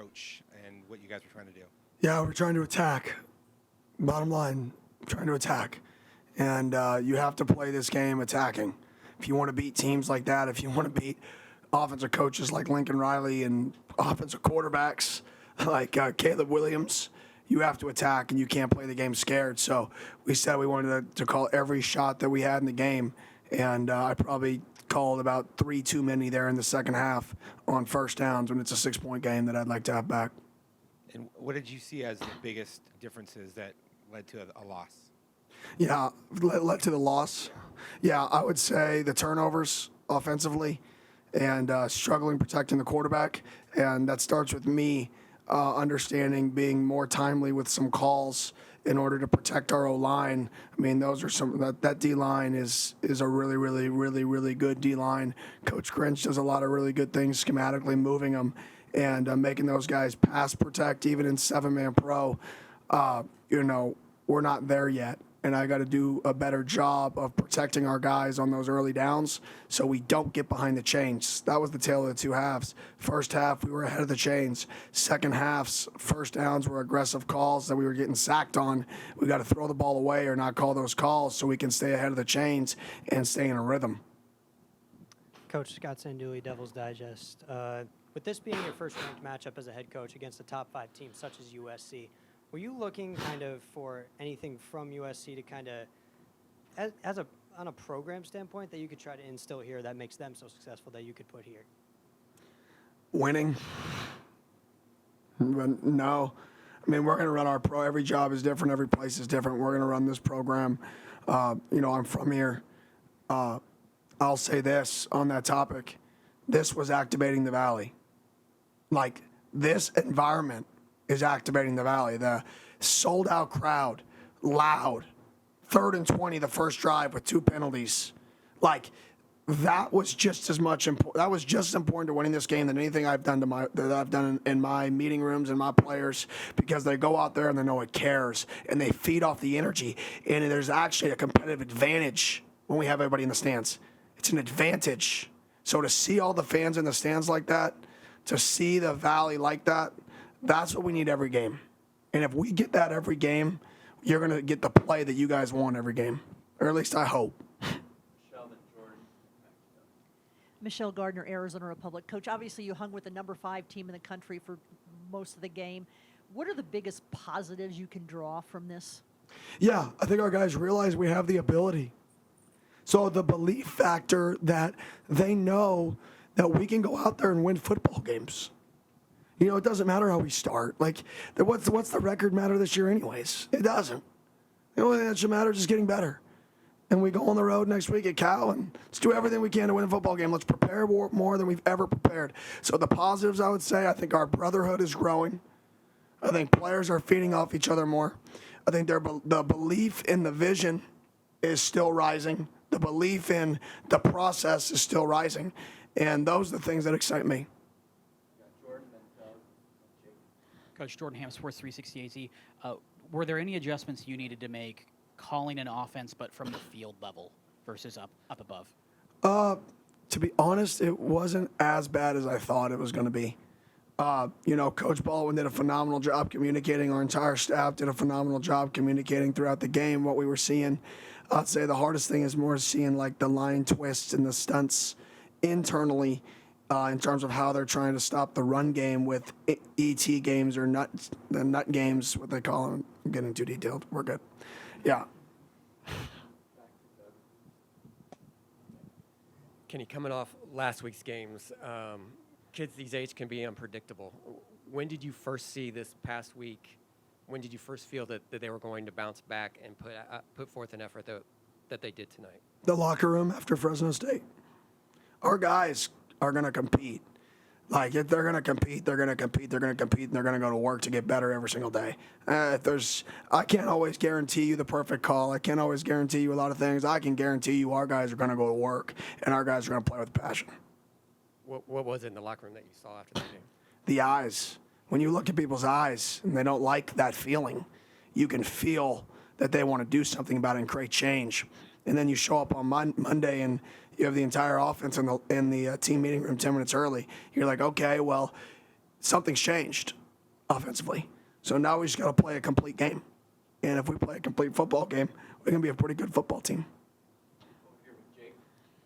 approach and what you guys were trying to do? Yeah, we're trying to attack. Bottom line, trying to attack. And you have to play this game attacking. If you want to beat teams like that, if you want to beat offensive coaches like Lincoln Riley and offensive quarterbacks like Caleb Williams, you have to attack, and you can't play the game scared. So we said we wanted to call every shot that we had in the game, and I probably called about 3 too many there in the second half on first downs when it's a 6-point game that I'd like to have back. And what did you see as the biggest differences that led to a loss? Yeah, led to the loss. Yeah, I would say the turnovers offensively and struggling protecting the quarterback. And that starts with me understanding being more timely with some calls in order to protect our O-line. I mean, those are that D-line is a really, really, really, really good D-line. Coach Grinch does a lot of really good things schematically, moving them and making those guys pass protect, even in 7-man pro. We're not there yet. And I got to do a better job of protecting our guys on those early downs so we don't get behind the chains. That was the tale of the two halves. First half, we were ahead of the chains. Second half's first downs were aggressive calls that we were getting sacked on. We got to throw the ball away or not call those calls so we can stay ahead of the chains and stay in a rhythm. Coach Scott Sanduli, Devil's Digest. With this being your first ranked matchup as a head coach against a top 5 team such as USC, were you looking kind of for anything from USC to kind of, on a program standpoint, that you could try to instill here that makes them so successful that you could put here? Winning. But no. I mean, we're going to run our pro. Every job is different. Every place is different. We're going to run this program. I'm from here. I'll say this on that topic. This was activating the Valley. Like, this environment is activating the Valley. The sold-out crowd, loud, 3rd and 20, the first drive with 2 penalties. Like, that was just as much important. That was just as important to winning this game than anything I've done that I've done in my meeting rooms and my players, because they go out there and they know it cares and they feed off the energy. And there's actually a competitive advantage when we have everybody in the stands. It's an advantage. So to see all the fans in the stands like that, to see the Valley like that, that's what we need every game. And if we get that every game, you're going to get the play that you guys want every game. Or at least I hope. Michelle Gardner, Arizona Republic. Coach, obviously you hung with the number 5 team in the country for most of the game. What are the biggest positives you can draw from this? Yeah, I think our guys realize we have the ability. So the belief factor that they know that we can go out there and win football games. It doesn't matter how we start. Like, what's the record matter this year anyways? It doesn't. The only thing that should matter is just getting better. And we go on the road next week at Cal, and let's do everything we can to win a football game. Let's prepare more than we've ever prepared. So the positives, I would say, I think our brotherhood is growing. I think players are feeding off each other more. I think the belief in the vision is still rising. The belief in the process is still rising. And those are the things that excite me. Coach Jordan Ham, Sports 360 AZ. Were there any adjustments you needed to make calling an offense, but from the field level versus up above? To be honest, it wasn't as bad as I thought it was going to be. Coach Baldwin did a phenomenal job communicating. Our entire staff did a phenomenal job communicating throughout the game what we were seeing. I'd say the hardest thing is more seeing like the line twists and the stunts internally in terms of how they're trying to stop the run game with ET games or the nut games, what they call them. I'm getting too detailed. We're good. Yeah. Kenny, coming off last week's games, kids these age can be unpredictable. When did you first see this past week? When did you first feel that they were going to bounce back and put forth an effort that they did tonight? The locker room after Fresno State. Our guys are going to compete. Like, if they're going to compete, they're going to compete, they're going to compete, and they're going to go to work to get better every single day. I can't always guarantee you the perfect call. I can't always guarantee you a lot of things. I can guarantee you our guys are going to go to work, and our guys are going to play with passion. What was it in the locker room that you saw after the game? The eyes. When you look at people's eyes and they don't like that feeling, you can feel that they want to do something about it and create change. And then you show up on Monday and you have the entire offense in the team meeting room 10 minutes early. You're like, okay, well, something's changed offensively. So now we just got to play a complete game. And if we play a complete football game, we're going to be a pretty good football team.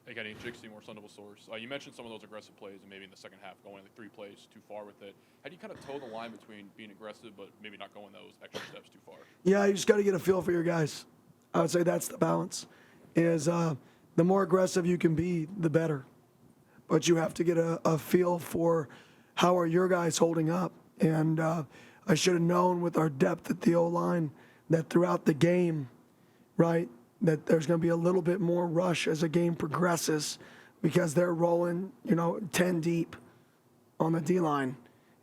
Hey, Kenny, Jake Seymour, Sun Devil Source. You mentioned some of those aggressive plays and maybe in the second half going like 3 plays too far with it. How do you kind of toe the line between being aggressive but maybe not going those extra steps too far? Yeah, you just got to get a feel for your guys. I would say that's the balance. Is the more aggressive you can be, the better. But you have to get a feel for how are your guys holding up. And I should have known with our depth at the O-line that throughout the game, right, that there's going to be a little bit more rush as the game progresses because they're rolling, 10 deep on the D-line.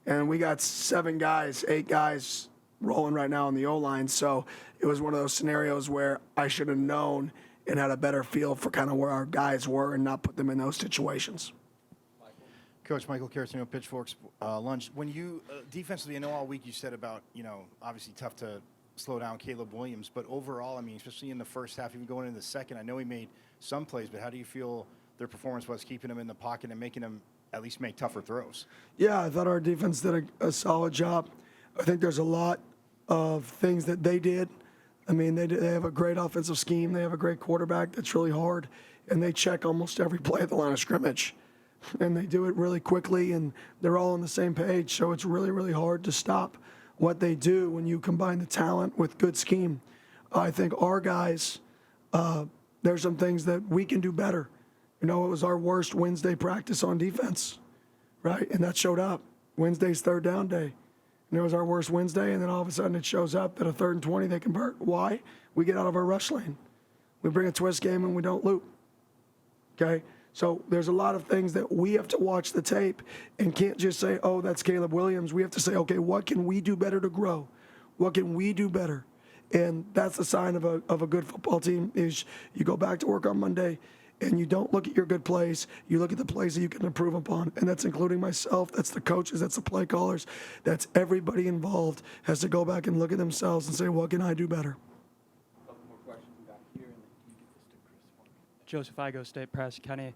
And we got 7 guys, 8 guys rolling right now on the O-line. So it was one of those scenarios where I should have known and had a better feel for kind of where our guys were and not put them in those situations. Coach Michael Caracino, Pitchforks Lunch. When you defensively, I know all week you said about, obviously tough to slow down Caleb Williams, but overall, I mean, especially in the first half, even going into the second, I know he made some plays, but how do you feel their performance was keeping him in the pocket and making him at least make tougher throws? Yeah, I thought our defense did a solid job. I think there's a lot of things that they did. I mean, they have a great offensive scheme. They have a great quarterback that's really hard, and they check almost every play at the line of scrimmage. And they do it really quickly, and they're all on the same page. So it's really, really hard to stop what they do when you combine the talent with good scheme. I think our guys, there's some things that we can do better. It was our worst Wednesday practice on defense, right? And that showed up. Wednesday's third down day. And it was our worst Wednesday, and then all of a sudden it shows up that a 3rd and 20 they convert. Why? We get out of our rush lane. We bring a twist game and we don't loop. Okay? So there's a lot of things that we have to watch the tape and can't just say, oh, that's Caleb Williams. We have to say, okay, what can we do better to grow? What can we do better? And that's the sign of a good football team is you go back to work on Monday and you don't look at your good plays. You look at the plays that you can improve upon. And that's including myself. That's the coaches. That's the play callers. That's everybody involved has to go back and look at themselves and say, what can I do better? Joseph Igo, State Press. Kenny,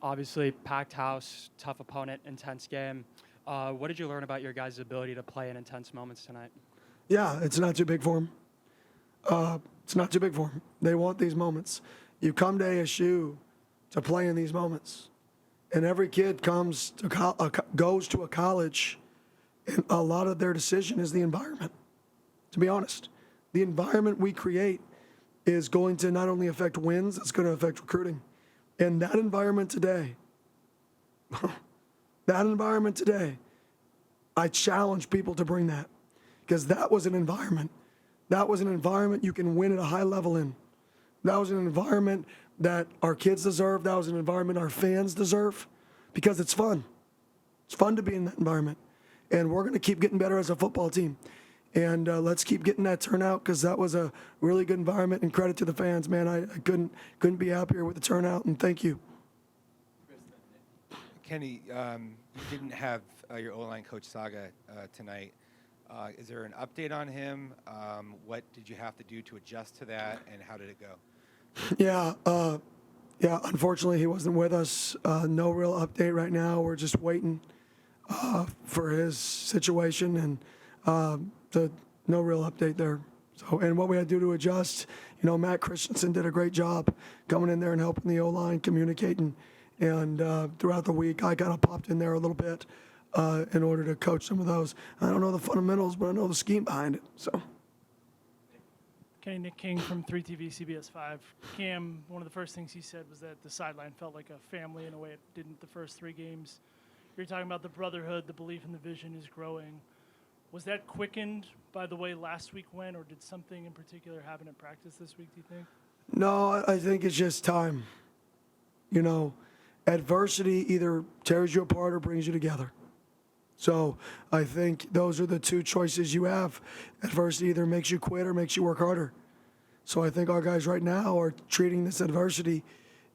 obviously packed house, tough opponent, intense game. What did you learn about your guys' ability to play in intense moments tonight? Yeah, it's not too big for them. It's not too big for them. They want these moments. You come to ASU to play in these moments. And every kid goes to a college, and a lot of their decision is the environment. To be honest, the environment we create is going to not only affect wins, it's going to affect recruiting. And that environment today, I challenge people to bring that. Because that was an environment. That was an environment you can win at a high level in. That was an environment that our kids deserve. That was an environment our fans deserve. Because it's fun. It's fun to be in that environment. And we're going to keep getting better as a football team. And let's keep getting that turnout because that was a really good environment. And credit to the fans, man. I couldn't be happier with the turnout. And thank you. Kenny, you didn't have your O-line coach Saga tonight. Is there an update on him? What did you have to do to adjust to that, and how did it go? Yeah. Unfortunately, he wasn't with us. No real update right now. We're just waiting for his situation, and no real update there. So, and what we had to do to adjust, Matt Christensen did a great job coming in there and helping the O-line, communicating. And throughout the week, I kind of popped in there a little bit in order to coach some of those. I don't know the fundamentals, but I know the scheme behind it. So. Kenny, Nick King from 3TV CBS 5. Cam, one of the first things he said was that the sideline felt like a family in a way it didn't the first 3 games. You're talking about the brotherhood, the belief in the vision is growing. Was that quickened by the way last week went, or did something in particular happen in practice this week, do you think? No, I think it's just time. Adversity either tears you apart or brings you together. So I think those are the 2 choices you have. Adversity either makes you quit or makes you work harder. So I think our guys right now are treating this adversity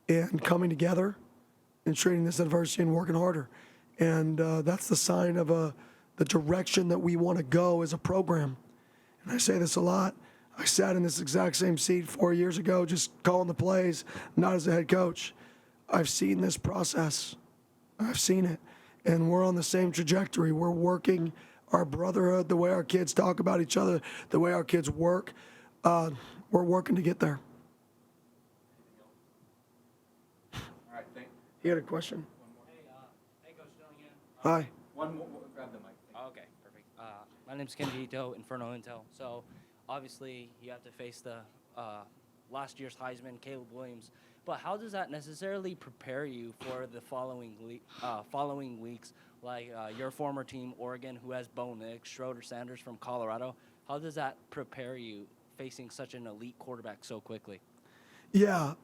and coming together and treating this adversity and working harder. And that's the sign of the direction that we want to go as a program. And I say this a lot. I sat in this exact same seat 4 years ago just calling the plays, not as a head coach. I've seen this process. I've seen it. and we're on the same trajectory. We're working our brotherhood, the way our kids talk about each other, the way our kids work. We're working to get there. All right, thank. You had a question? Hey, Coach Dillingham. Hi. One more, grab the mic. Okay, perfect. My name's Kenny Dillingham, Inferno Intel. So, obviously, you have to face the last year's Heisman, Caleb Williams. But how does that necessarily prepare you for the following weeks, like your former team, Oregon, who has Bo Nix, Schroeder Sanders from Colorado? How does that prepare you facing such an elite quarterback so quickly? Yeah,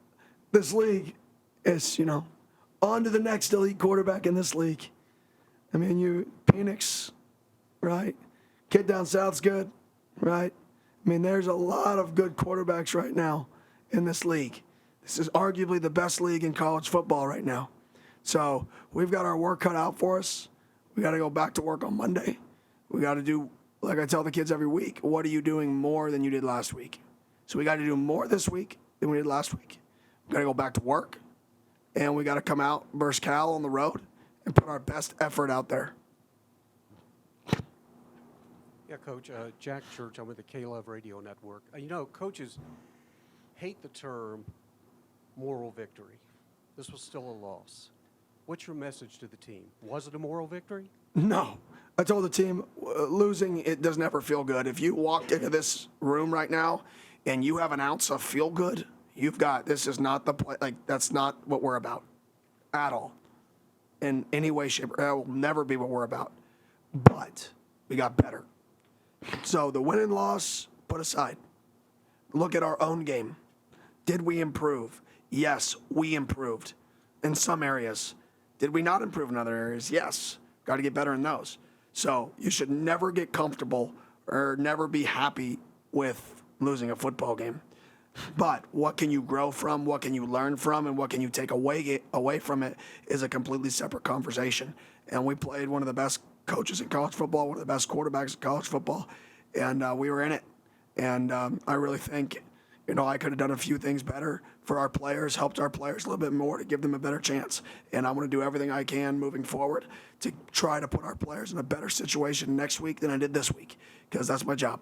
this league is, on to the next elite quarterback in this league. I mean, Phoenix, right? Kid down south's good, right? I mean, there's a lot of good quarterbacks right now in this league. This is arguably the best league in college football right now. So we've got our work cut out for us. We got to go back to work on Monday. We got to do, like I tell the kids every week, what are you doing more than you did last week? So we got to do more this week than we did last week. We got to go back to work, and we got to come out versus Cal on the road and put our best effort out there. Yeah, Coach. Jack Church. I'm with the K-Love Radio Network. Coaches hate the term moral victory. This was still a loss. What's your message to the team? Was it a moral victory? No. I told the team, losing, it doesn't ever feel good. If you walked into this room right now and you have an ounce of feel good, this is not the play. Like, that's not what we're about at all. In any way, shape, or that will never be what we're about. But we got better. So the win and loss, put aside. Look at our own game. Did we improve? Yes, we improved in some areas. Did we not improve in other areas? Yes. Got to get better in those. So you should never get comfortable or never be happy with losing a football game. But what can you grow from, what can you learn from, and what can you take away from it is a completely separate conversation. And we played one of the best coaches in college football, one of the best quarterbacks in college football, and we were in it. And I really think, I could have done a few things better for our players, helped our players a little bit more to give them a better chance. And I'm going to do everything I can moving forward to try to put our players in a better situation next week than I did this week, because that's my job.